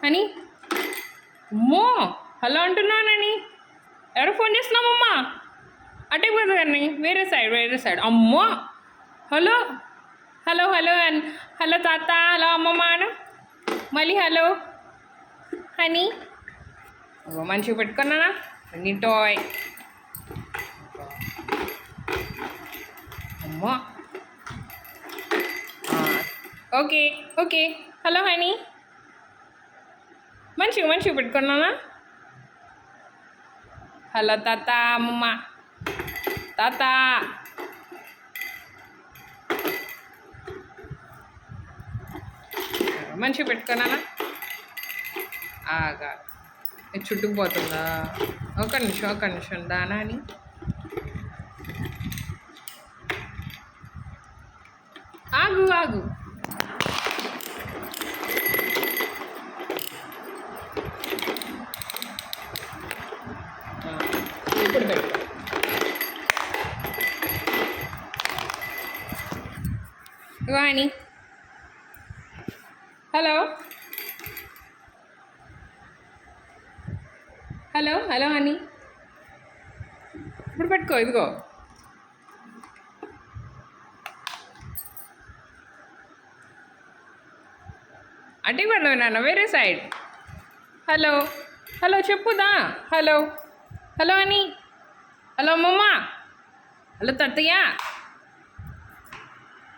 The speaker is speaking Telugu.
అని అమ్మో హలో అంటున్నానని ఎవరు ఫోన్ చేస్తున్నామమ్మా అటే కదా అని వేరే సైడ్ అమ్మో హలో హలో హలో అని హలో తాత హలో అమ్మమ్మ అను మళ్ళీ హలో అని మంచిగా పెట్టుకున్నానా నీ టాయ్ అమ్మో ఓకే ఓకే హలో హనీ మంచిగా పెట్టుకున్నానా హలో తాత అమ్మమ్మ తాత మంచిగా పెట్టుకున్నానా ఆగా చుట్టుకుపోతుందా ఒక నిమిషం దానా అని ఆగు ఇప్పుడు పెట్టు వాణి హలో హలో హలో అని ఇప్పుడు పెట్టుకో ఇదిగో అటే పడవు నాన్న వేరే సైడ్ హలో హలో చెప్పుదా హలో హలో అని హలో అమ్మమ్మ హలో తాతయ్య